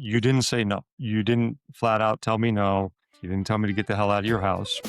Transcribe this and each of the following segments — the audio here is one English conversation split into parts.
You didn't say no. You didn't flat out tell me no. You didn't tell me to get the hell out of your house.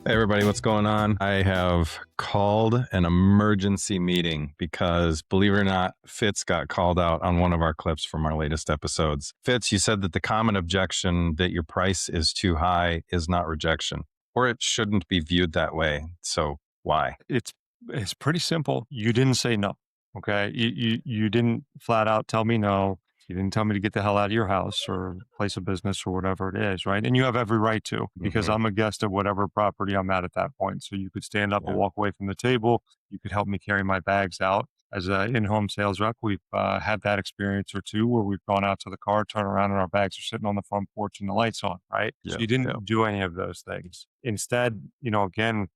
Hey everybody, what's going on? I have called an emergency meeting because, believe it or not, Fitz got called out on one of our clips from our latest episodes. Fitz, you said that the common objection that your price is too high is not rejection, or it shouldn't be viewed that way. So why? It's pretty simple. You didn't say no. Okay. You didn't flat out tell me no. You didn't tell me to get the hell out of your house or place of business or whatever it is, right? And you have every right to, because I'm a guest at whatever property I'm at that point. So you could stand up and walk away from the table. You could help me carry my bags out. As an in-home sales rep, we've had that experience or two where we've gone out to the car, turn around, and our bags are sitting on the front porch and the lights on, right? So you didn't do any of those things. Instead, again,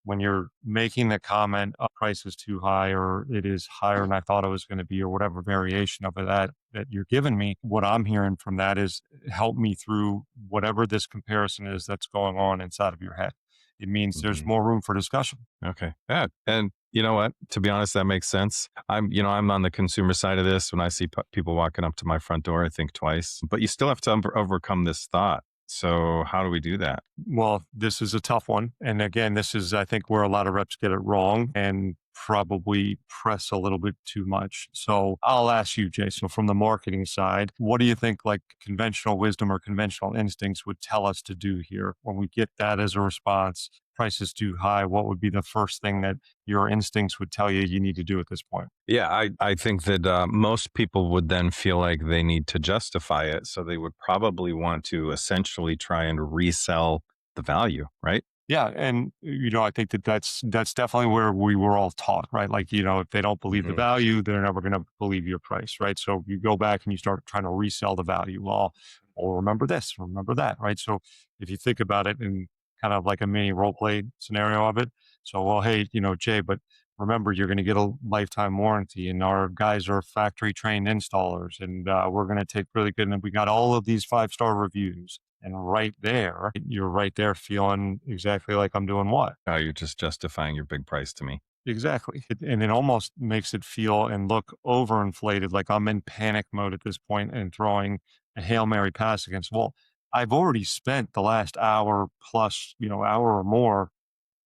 when you're making the comment, price is too high or it is higher than I thought it was going to be or whatever variation of that you're giving me, what I'm hearing from that is help me through whatever this comparison is that's going on inside of your head. It means there's more room for discussion. Okay. Yeah. And you know what? To be honest, that makes sense. I'm on the consumer side of this. When I see people walking up to my front door, I think twice, but you still have to overcome this thought. So how do we do that? Well, this is a tough one. And again, this is, I think, where a lot of reps get it wrong and probably press a little bit too much. So I'll ask you, Jay, so from the marketing side, what do you think like conventional wisdom or conventional instincts would tell us to do here when we get that as a response? Price is too high. What would be the first thing that your instincts would tell you need to do at this point? Yeah, I think that most people would then feel like they need to justify it. So they would probably want to essentially try and resell the value, right? Yeah. And, I think that's definitely where we were all taught, right? Like, if they don't believe the value, they're never going to believe your price, right? So you go back and you start trying to resell the value. Well, remember this, remember that, right? So if you think about it in kind of like a mini role play scenario of it. So, well, hey, Jay, but remember, you're going to get a lifetime warranty and our guys are factory trained installers and we're going to take really good. And we got all of these 5-star reviews. And right there, you're right there feeling exactly like I'm doing what? Oh, you're just justifying your big price to me. Exactly. And it almost makes it feel and look overinflated, like I'm in panic mode at this point and throwing a Hail Mary pass against the wall. I've already spent the last hour plus, hour or more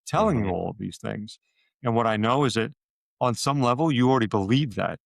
telling you all of these things. And what I know is that on some level, you already believe that.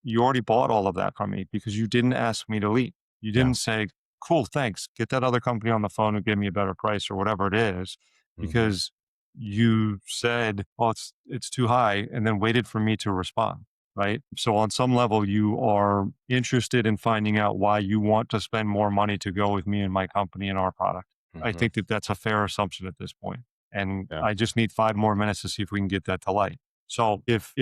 You already bought all of that from me because you didn't ask me to leave. You didn't say, cool, thanks. Get that other company on the phone and give me a better price or whatever it is, because you said, well, it's too high, and then waited for me to respond. Right. So on some level, you are interested in finding out why you want to spend more money to go with me and my company and our product. I think that that's a fair assumption at this point. And I just need 5 more minutes to see if we can get that to light. So if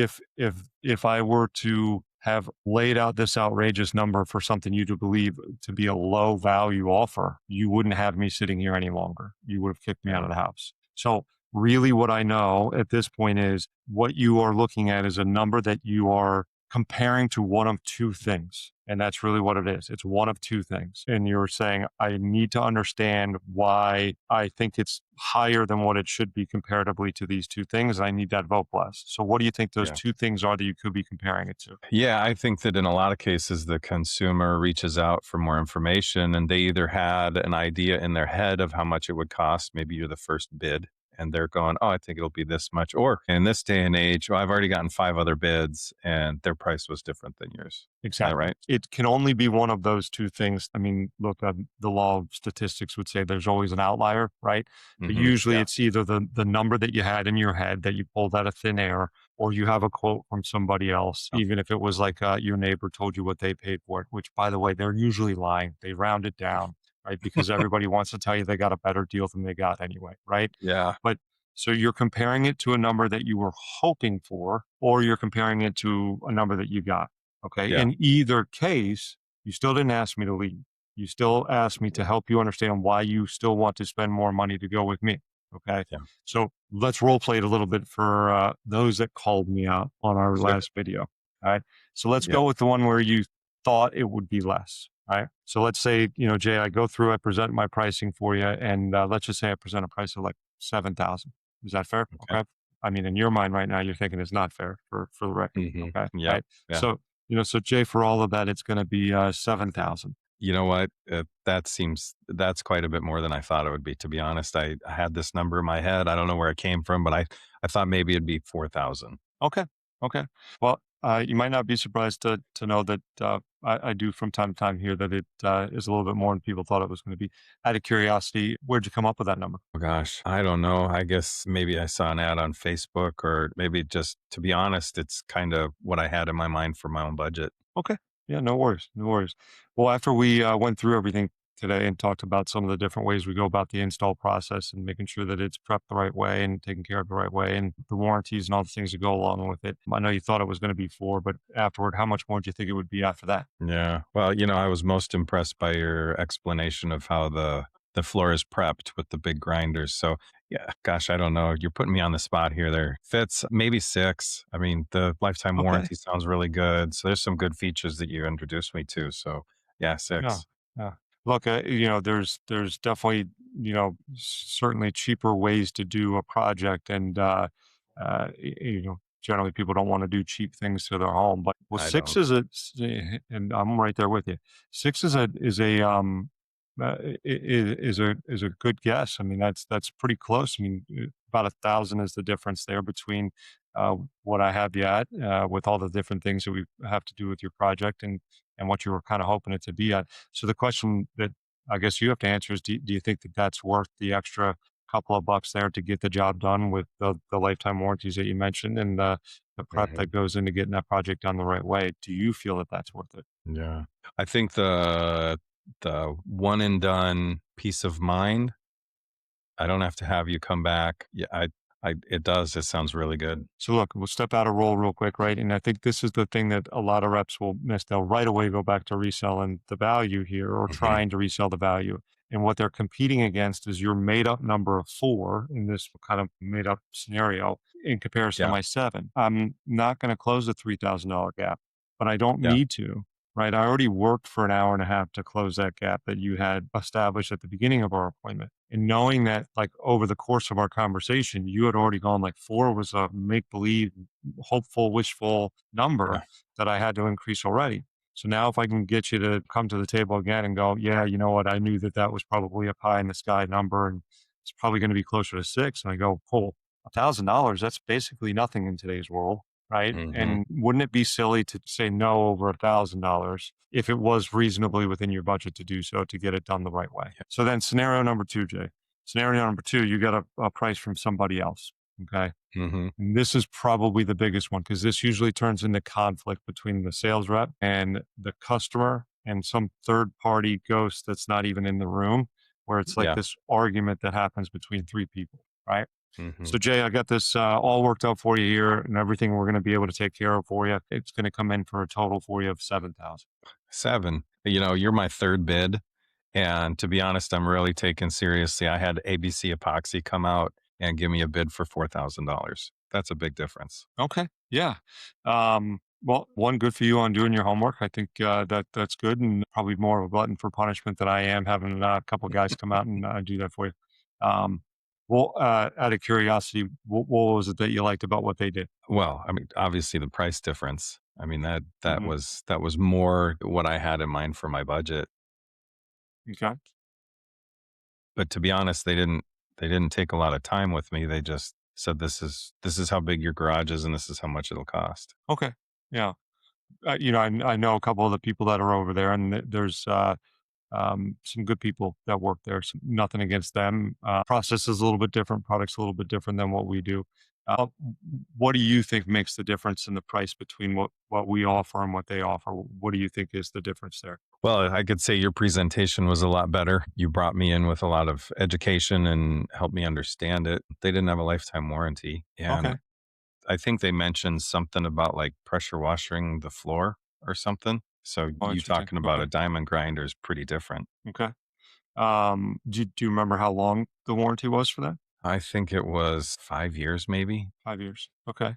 I were to have laid out this outrageous number for something you to believe to be a low value offer, you wouldn't have me sitting here any longer. You would have kicked me out of the house. So really what I know at this point is what you are looking at is a number that you are comparing to one of two things. And that's really what it is. It's one of two things. And you're saying, I need to understand why I think it's higher than what it should be comparatively to these two things. I need that vote blast. So what do you think those two things are that you could be comparing it to? Yeah, I think that in a lot of cases, the consumer reaches out for more information and they either had an idea in their head of how much it would cost. Maybe you're the first bid. And they're going, oh, I think it'll be this much. Or in this day and age, I've already gotten 5 other bids and their price was different than yours. Exactly. Right. It can only be one of those two things. I mean, look, the law of statistics would say there's always an outlier, right? But usually it's either the number that you had in your head that you pulled out of thin air, or you have a quote from somebody else, even if it was like your neighbor told you what they paid for it, which, by the way, they're usually lying. They round it down. Right? Because everybody wants to tell you they got a better deal than they got anyway, right? Yeah. But so you're comparing it to a number that you were hoping for, or you're comparing it to a number that you got. Okay. Yeah. In either case, you still didn't ask me to leave. You still asked me to help you understand why you still want to spend more money to go with me. Okay. Yeah. So let's role play it a little bit for those that called me out on our last video. All right. So let's go with the one where you thought it would be less. Right. So let's say, Jay, I go through, I present my pricing for you. And let's just say I present a price of like 7,000. Is that fair? Okay. I mean, in your mind right now, you're thinking it's not fair for the record. Hmm. Okay. Yep. Right. Yeah. So, so Jay, for all of that, it's going to be 7,000. You know what? That's quite a bit more than I thought it would be. To be honest, I had this number in my head. I don't know where it came from, but I thought maybe it'd be 4,000. Okay. Okay. Well, you might not be surprised to know that I do from time to time hear that it is a little bit more than people thought it was going to be. Out of curiosity, where'd you come up with that number? Oh gosh, I don't know. I guess maybe I saw an ad on Facebook, or maybe just to be honest, it's kind of what I had in my mind for my own budget. Okay. Yeah, no worries. No worries. Well, after we went through everything today and talked about some of the different ways we go about the install process and making sure that it's prepped the right way and taken care of the right way and the warranties and all the things that go along with it. I know you thought it was going to be four, but afterward, how much more do you think it would be after that? Yeah. Well, I was most impressed by your explanation of how the floor is prepped with the big grinders. So, yeah, gosh, I don't know. You're putting me on the spot here there. Fits maybe 6. I mean, the lifetime Okay. warranty sounds really good. So there's some good features that you introduced me to. So, yeah, Yeah. 6. Yeah. Look, there's definitely, certainly cheaper ways to do a project, and generally people don't want to do cheap things to their home. But well, I six don't. is and I'm right there with you. Six is a good guess. I mean, that's pretty close. I mean, about 1,000 is the difference there between what I have you at with all the different things that we have to do with your project and what you were kind of hoping it to be at. So the question that I guess you have to answer is, do you think that that's worth the extra couple of bucks there to get the job done with the lifetime warranties that you mentioned and the prep Mhm. that goes into getting that project done the right way? Do you feel that that's worth it? Yeah. I think the one and done peace of mind, I don't have to have you come back. Yeah, I it does. It sounds really good. So look, we'll step out of role real quick, right? And I think this is the thing that a lot of reps will miss. They'll right away go back to reselling the value here or Mhm. trying to resell the value. And what they're competing against is your made up number of four in this kind of made up scenario in comparison to Yeah. my seven. I'm not going to close the $3,000 gap, but I don't Yeah. need to, right? I already worked for an hour and a half to close that gap that you had established at the beginning of our appointment. And knowing that, like, over the course of our conversation, you had already gone, like, four was a make believe, hopeful, wishful number Yeah. that I had to increase already. So now, if I can get you to come to the table again and go, yeah, you know what? I knew that that was probably a pie in the sky number and it's probably going to be closer to six. And I go, cool, $1,000, that's basically nothing in today's world. Right. Mhm. And wouldn't it be silly to say no over $1,000 if it was reasonably within your budget to do so to get it done the right way? Yeah. So then scenario number two, Jay. Scenario number two, you got a price from somebody else. Okay. Mhm. And this is probably the biggest one because this usually turns into conflict between the sales rep and the customer and some third party ghost that's not even in the room, where it's like Yeah. this argument that happens between three people. Right. Mhm. So Jay, I got this all worked out for you here and everything we're going to be able to take care of for you. It's going to come in for a total for you of 7,000. 7. You're my third bid, and to be honest, I'm really taken seriously. I had ABC Epoxy come out and give me a bid for $4,000. That's a big difference. Okay. Yeah. Well, one, good for you on doing your homework. I think that's good, and probably more of a glutton for punishment than I am having a couple of guys come out and do that for you. Um, well, out of curiosity, what was it that you liked about what they did? Well, I mean, obviously the price difference. I mean, that Hmm. was more what I had in mind for my budget. Okay. But to be honest, they didn't take a lot of time with me. They just said this is how big your garage is and this is how much it'll cost. Okay. Yeah. I know a couple of the people that are over there, and there's some good people that work there. So nothing against them. Process is a little bit different. Products a little bit different than what we do. What do you think makes the difference in the price between what we offer and what they offer? What do you think is the difference there? Well, I could say your presentation was a lot better. You brought me in with a lot of education and helped me understand it. They didn't have a lifetime warranty. And Okay. I think they mentioned something about like pressure washing the floor or something. So Oh, you interesting. talking about Okay. a diamond grinder is pretty different. Okay. Do you remember how long the warranty was for that? I think it was 5 years, maybe. 5 years. Okay.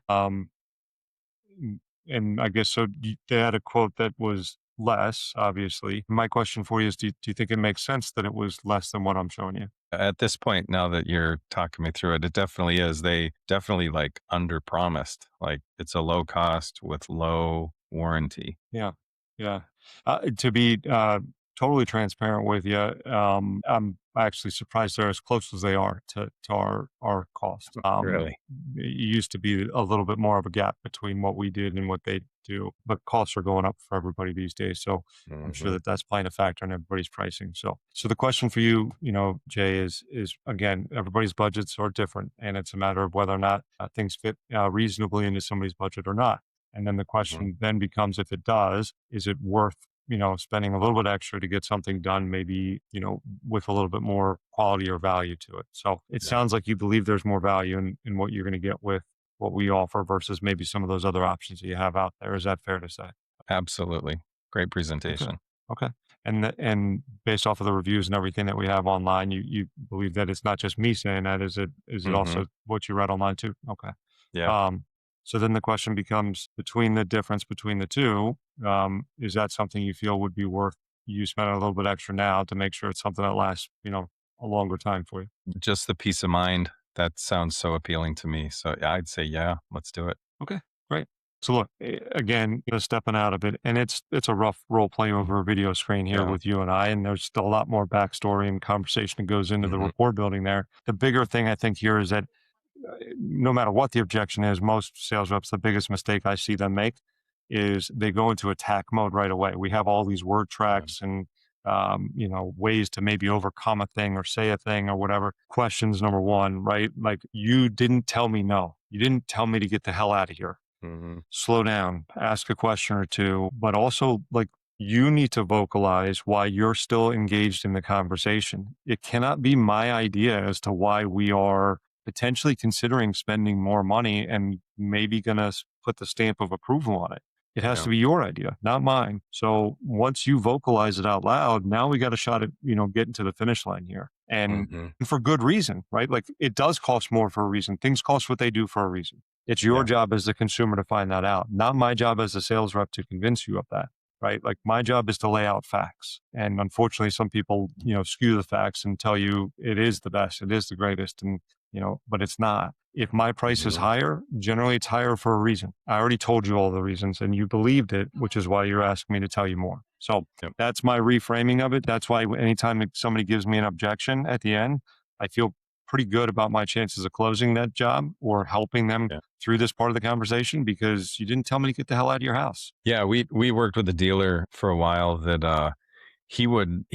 And I guess so. They had a quote that was less, obviously. My question for you is, do you think it makes sense that it was less than what I'm showing you? At this point, now that you're talking me through it, it definitely is. They definitely like under promised. Like it's a low cost with low warranty. Yeah. Yeah. To be totally transparent with you, I'm actually surprised they're as close as they are to our cost. Really? It used to be a little bit more of a gap between what we did and what they do, but costs are going up for everybody these days. So I'm sure Hmm. that that's playing a factor in everybody's pricing. So the question for you, Jay, is again, everybody's budgets are different, and it's a matter of whether or not things fit reasonably into somebody's budget or not. And then the Hmm. question then becomes, if it does, is it worth, spending a little bit extra to get something done, maybe, with a little bit more quality or value to it. So it Yeah, sounds like you believe there's more value in what you're going to get with what we offer versus maybe some of those other options that you have out there. Is that fair to say? absolutely. Great Okay. presentation. Okay. And based off of the reviews and everything that we have online, you believe that it's not just me saying that, is it Hmm. also what you read online too? Okay. Yeah. Um, so then the question becomes, between the difference between the two, is that something you feel would be worth you spending a little bit extra now to make sure it's something that lasts, a longer time for you? Just the peace of mind. That sounds so appealing to me. So yeah, I'd say, yeah, let's do it. Okay, great. So look, again, stepping out of it, and it's a rough role play over a video screen here Yeah. with you and I, and there's still a lot more backstory and conversation that goes into the Hmm. rapport building there. The bigger thing I think here is that no matter what the objection is, most sales reps, the biggest mistake I see them make is they go into attack mode right away. We have all these word Yeah. tracks and ways to maybe overcome a thing or say a thing or whatever. Questions number one, right? Like, you didn't tell me no. You didn't tell me to get the hell out of here. Hmm. Slow down, ask a question or two, but also, like, you need to vocalize why you're still engaged in the conversation. It cannot be my idea as to why we are potentially considering spending more money and maybe going to put the stamp of approval on it. It has Yeah. to be your idea, not mine. So once you vocalize it out loud, now we got a shot at, getting to the finish line here. And Hmm. for good reason, right? Like, it does cost more for a reason. Things cost what they do for a reason. It's your Yeah. job as the consumer to find that out, not my job as a sales rep to convince you of that, right? Like, my job is to lay out facts. And unfortunately, some people, skew the facts and tell you it is the best, it is the greatest, and, but it's not. If my price is Hmm. higher, generally it's higher for a reason. I already told you all the reasons and you believed it, which is why you're asking me to tell you more. So Yep. that's my reframing of it. That's why anytime that somebody gives me an objection at the end, I feel pretty good about my chances of closing that job or helping them Yeah. through this part of the conversation, because you didn't tell me to get the hell out of your house. Yeah. We worked with a dealer for a while that, he would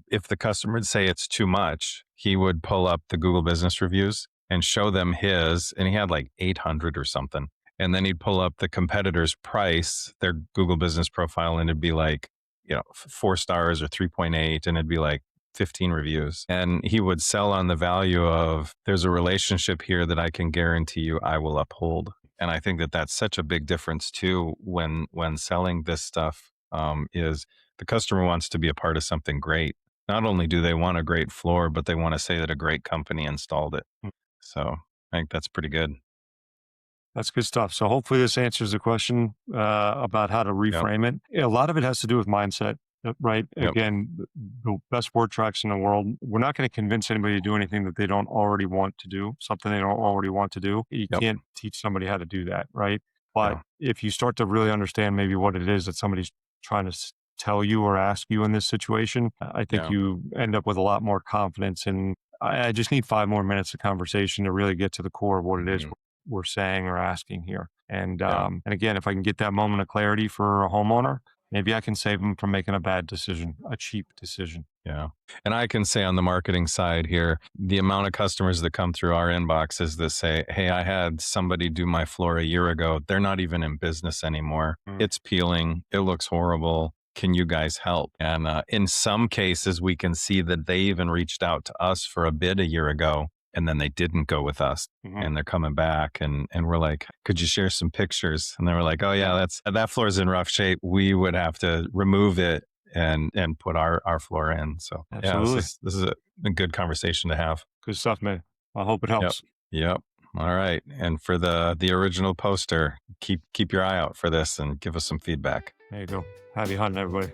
if the customer would say it's too much, he would pull up the Google business reviews and show them his, and he had like 800 or something. And then he'd pull up the competitor's price, their Google business profile, and it'd be like, 4 stars or 3.8, and it'd be like 15 reviews. And he would sell on the value of, there's a relationship here that I can guarantee you I will uphold. And I think that that's such a big difference too when selling this stuff, is the customer wants to be a part of something great. Not only do they want a great floor, but they want to say that a great company installed it. So I think that's pretty good. That's good stuff. So hopefully this answers the question about how to Yep. reframe it. A lot of it has to do with mindset, right? Yep. Again, the best word tracks in the world. We're not going to convince anybody to do anything that they don't already want to do, something they don't already want to do. You Yep. can't teach somebody how to do that, right? But Yeah. if you start to really understand maybe what it is that somebody's trying to tell you or ask you in this situation, I think Yeah. you end up with a lot more confidence. And I just need 5 more minutes of conversation to really get to the core of what it is Mhm. we're saying or asking here. And Yeah. and again, if I can get that moment of clarity for a homeowner, maybe I can save them from making a bad decision, a cheap decision. Yeah. And I can say on the marketing side here, the amount of customers that come through our inboxes that say, hey, I had somebody do my floor a year ago. They're not even in business anymore. Mm. It's peeling. It looks horrible. Can you guys help? And in some cases, we can see that they even reached out to us for a bid a year ago, and then they didn't go with us. Mhm. And they're coming back, and we're like, could you share some pictures? And they were like, oh yeah, Yeah, that floor is in rough shape. We would have to remove it and put our floor in. So yeah, this absolutely. is this is a good conversation to have. Good stuff, man. I hope it Yep. helps. Yep. All right. And for the original poster, keep your eye out for this and give us some feedback. There you go. Happy hunting, everybody.